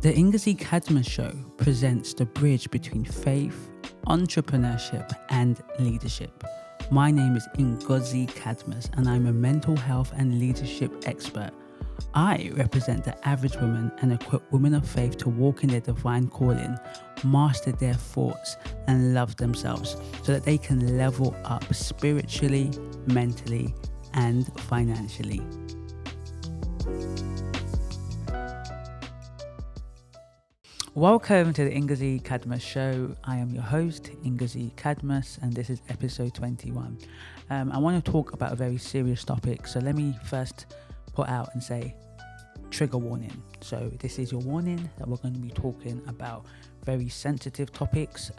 The Ngozi Cadmus Show presents the bridge between faith, entrepreneurship, and leadership. My name is Ngozi Cadmus, and I'm a mental health and leadership expert. I represent the average woman and equip women of faith to walk in their divine calling, master their thoughts, and love themselves so that they can level up spiritually, mentally, and financially. Welcome to the Ngozi Cadmus Show. I am your host, Ngozi Cadmus, and this is episode 21. I want to talk about a very serious topic, so let me first put out and say trigger warning. So this is your warning that we're going to be talking about very sensitive topics.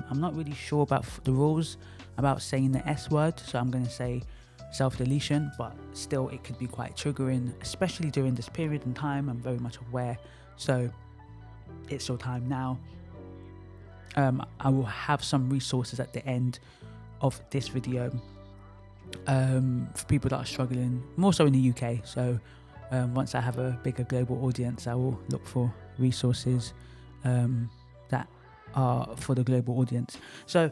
I'm not really sure about the rules about saying the S word, so I'm going to say self-deletion, but still it could be quite triggering, especially during this period in time. I'm very much aware, so it's your time now. I will have some resources at the end of this video for people that are struggling, more so in the UK. So once I have a bigger global audience, I will look for resources that are for the global audience. So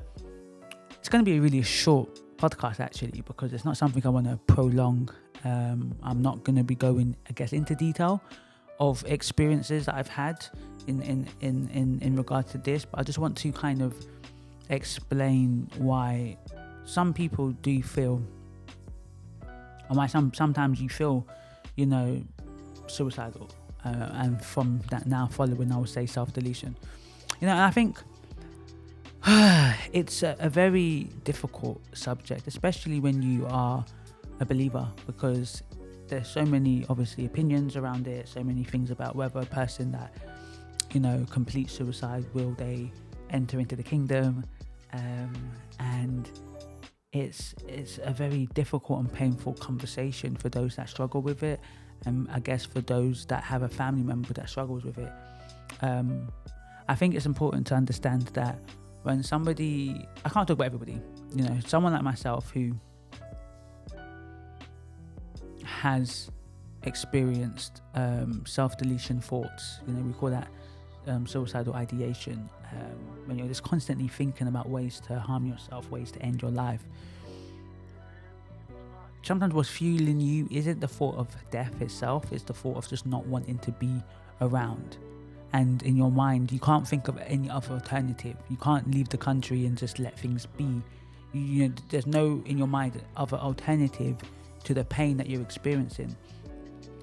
it's going to be a really short podcast actually, because it's not something I want to prolong. I'm not going to be going, I guess, into detail of experiences that I've had in regard to this, but I just want to kind of explain why some people do feel, and why sometimes you feel, suicidal, and from that now following, I would say self-deletion. And I think it's a very difficult subject, especially when you are a believer, because there's so many, obviously, opinions around it, so many things about whether a person that, completes suicide, will they enter into the kingdom? And it's a very difficult and painful conversation for those that struggle with it, and I guess for those that have a family member that struggles with it. I think it's important to understand that when somebody, I can't talk about everybody, someone like myself who has experienced self-deletion thoughts, we call that suicidal ideation, when you're just constantly thinking about ways to harm yourself, ways to end your life. Sometimes what's fueling you isn't the thought of death itself, it's the thought of just not wanting to be around. And in your mind, you can't think of any other alternative. You can't leave the country and just let things be. There's no, in your mind, other alternative to the pain that you're experiencing,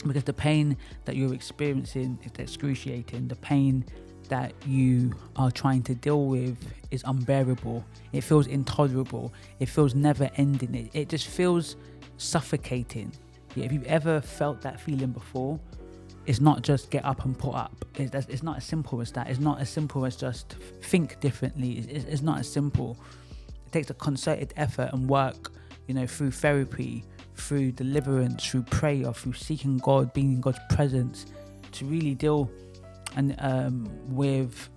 because the pain that you're experiencing is excruciating. The pain that you are trying to deal with is unbearable. It feels intolerable. It feels never ending. It just feels suffocating. If you've ever felt that feeling before, it's not just get up and put up. It's not as simple as that. It's not as simple as just think differently. It's not as simple. It takes a concerted effort and work, through therapy, through deliverance, through prayer, through seeking God, being in God's presence, to really deal and with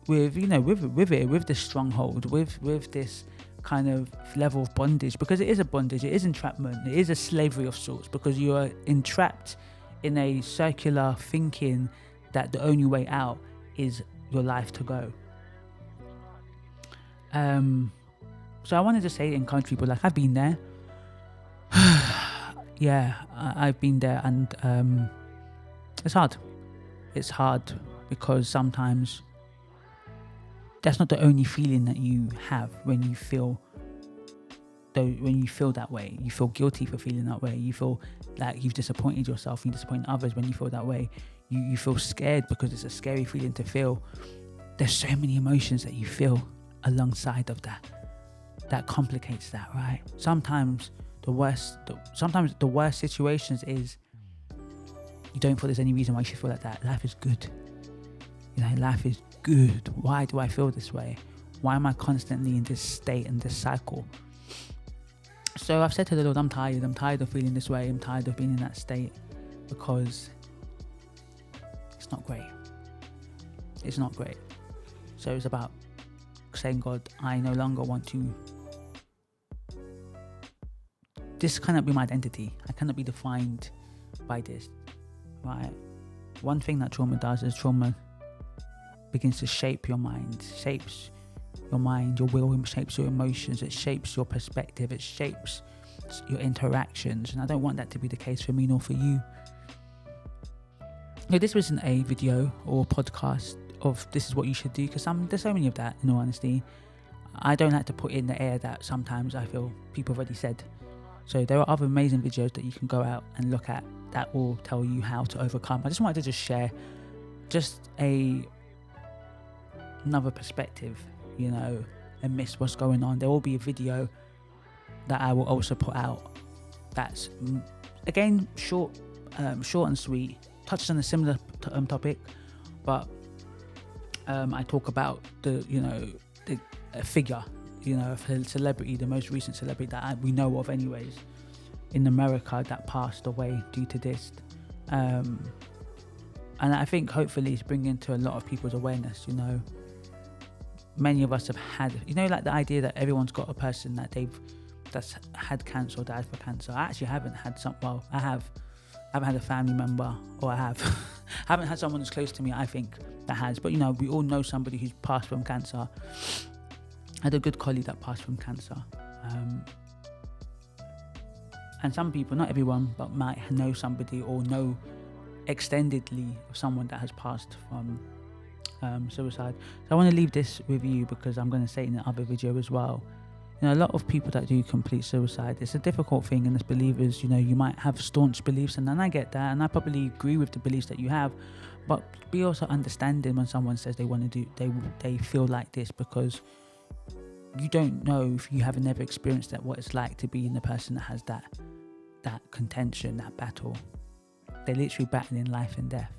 this stronghold, with this kind of level of bondage, because it is a bondage, it is entrapment, it is a slavery of sorts, because you are entrapped in a circular thinking that the only way out is your life to go. So I wanted to say it in country, but I've been there. Yeah, I've been there, and it's hard. It's hard because sometimes that's not the only feeling that you have when you feel that way. You feel guilty for feeling that way. You feel like you've disappointed yourself, you disappoint others. When you feel that way, you feel scared, because it's a scary feeling to feel. There's so many emotions that you feel alongside of that complicates that, right? Sometimes the worst situations is you don't feel there's any reason why you should feel like that. Life is good. Life is good. Why do I feel this way? Why am I constantly in this state and this cycle? So I've said to the Lord, I'm tired. I'm tired of feeling this way. I'm tired of being in that state, because it's not great. It's not great. So it's about saying, God, I no longer want to. This cannot be my identity. I cannot be defined by this, right? one thing that trauma does is trauma begins to shape your mind, shapes your mind, your will, it shapes your emotions, it shapes your perspective, it shapes your interactions. And I don't want that to be the case for me nor for you. No, this wasn't a video or podcast of this is what you should do, because there's so many of that, in all honesty. I don't like to put in the air that sometimes I feel people have already said. So there are other amazing videos that you can go out and look at that will tell you how to overcome. I just wanted to share another perspective, amidst what's going on. There will be a video that I will also put out that's, again, short and sweet, touches on a similar topic, but I talk about the figure, a celebrity, the most recent celebrity that we know of anyways, in America, that passed away due to this. And I think hopefully it's bringing to a lot of people's awareness, Many of us have had, like the idea that everyone's got a person that's had cancer or died for cancer. I actually haven't had I haven't had a family member, or I haven't had someone that's close to me, I think, that has. But, we all know somebody who's passed from cancer. I had a good colleague that passed from cancer. And some people, not everyone, but might know somebody or know extendedly of someone that has passed from suicide. So I want to leave this with you, because I'm going to say it in the other video as well. A lot of people that do complete suicide, it's a difficult thing, and as believers, you might have staunch beliefs, and I get that, and I probably agree with the beliefs that you have, but be also understanding when someone says they want to do, they feel like this, because you don't know, if you haven't never experienced that, what it's like to be in the person that has that contention, that battle. They're literally battling life and death.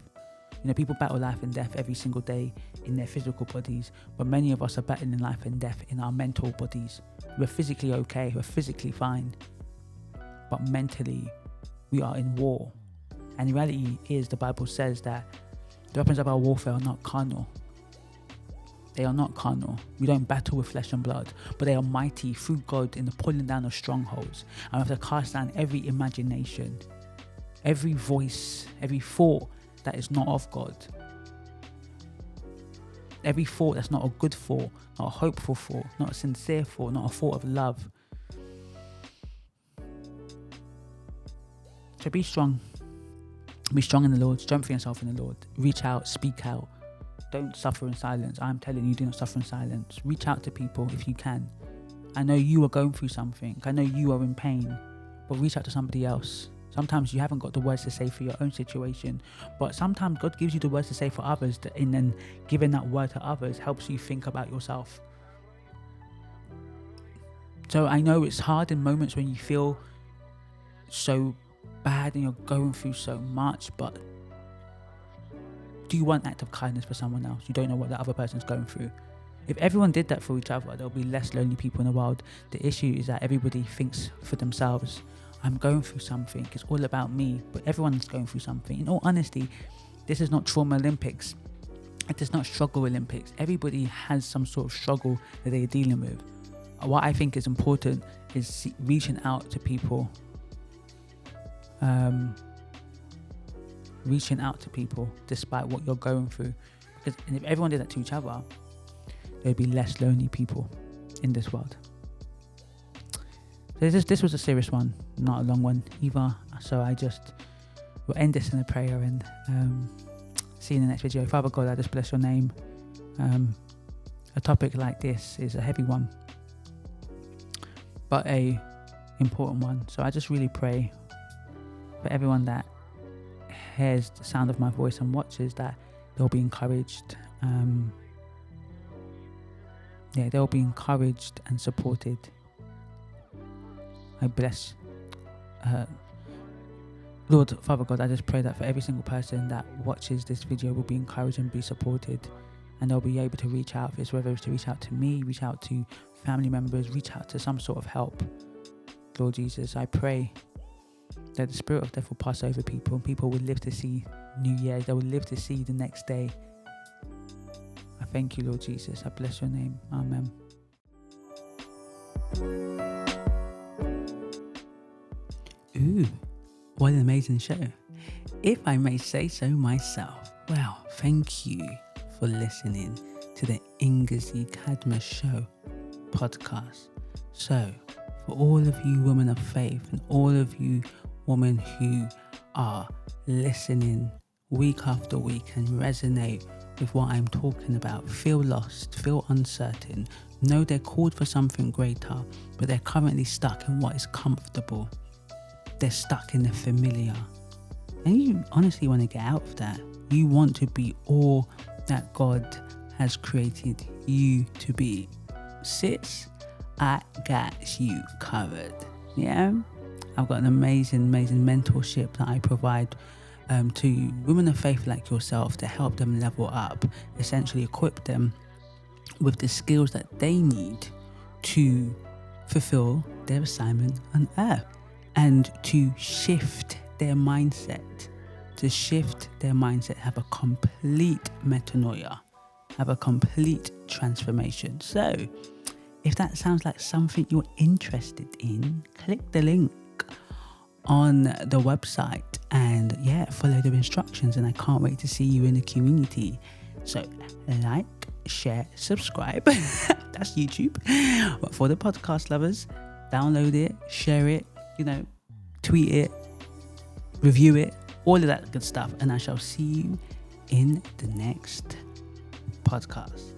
People battle life and death every single day in their physical bodies, but many of us are battling life and death in our mental bodies. We're physically okay, we're physically fine, but mentally we are in war. And the reality is, the Bible says that the weapons of our warfare are not carnal. They are not carnal. We don't battle with flesh and blood, but they are mighty through God in the pulling down of strongholds. And we have to cast down every imagination, every voice, every thought that is not of God. Every thought that's not a good thought, not a hopeful thought, not a sincere thought, not a thought of love. So be strong. Be strong in the Lord. Strengthen yourself in the Lord. Reach out, speak out. Don't suffer in silence. I'm telling you, do not suffer in silence. Reach out to people if you can. I know you are going through something. I know you are in pain, but reach out to somebody else. Sometimes you haven't got the words to say for your own situation, but sometimes God gives you the words to say for others, and then giving that word to others helps you think about yourself. So I know it's hard in moments when you feel so bad and you're going through so much, but do you want an act of kindness for someone else? You don't know what that other person's going through. If everyone did that for each other, there'll be less lonely people in the world. The issue is that everybody thinks for themselves. I'm going through something, it's all about me, but everyone's going through something. In all honesty, this is not trauma Olympics. It is not struggle Olympics. Everybody has some sort of struggle that they're dealing with. What I think is important is reaching out to people. Reaching out to people despite what you're going through. Because if everyone did that to each other, there'd be less lonely people in this world. So this was a serious one, not a long one either. So I just will end this in a prayer and see you in the next video. Father God, I just bless your name. A topic like this is a heavy one, but a important one. So I just really pray for everyone that hears the sound of my voice and watches, that they'll be encouraged. They'll be encouraged and supported. I bless Lord, Father God, I just pray that for every single person that watches this video will be encouraged and be supported, and they'll be able to reach out, whether it's to reach out to me, reach out to family members, reach out to some sort of help. Lord Jesus, I pray that the spirit of death will pass over people, and people will live to see New Year's. They will live to see the next day. I thank you, Lord Jesus. I bless your name. Amen. Ooh, what an amazing show. if I may say so myself. Well, thank you for listening to the Ngozi Cadmus Show podcast. So, for all of you women of faith and all of you women who are listening week after week and resonate with what I'm talking about, feel lost, feel uncertain, know they're called for something greater, but they're currently stuck in what is comfortable. They're stuck in the familiar. And you honestly want to get out of that. You want to be all that God has created you to be. Sis, I got you covered. Yeah? I've got an amazing mentorship that I provide to women of faith like yourself to help them level up, essentially equip them with the skills that they need to fulfill their assignment on earth and to shift their mindset, have a complete metanoia, have a complete transformation. So if that sounds like something you're interested in, click the link on the website and follow the instructions, and I can't wait to see you in the community. So like, share, subscribe. That's YouTube. But for the podcast lovers, download it, share it, tweet it, review it, all of that good stuff, and I shall see you in the next podcast.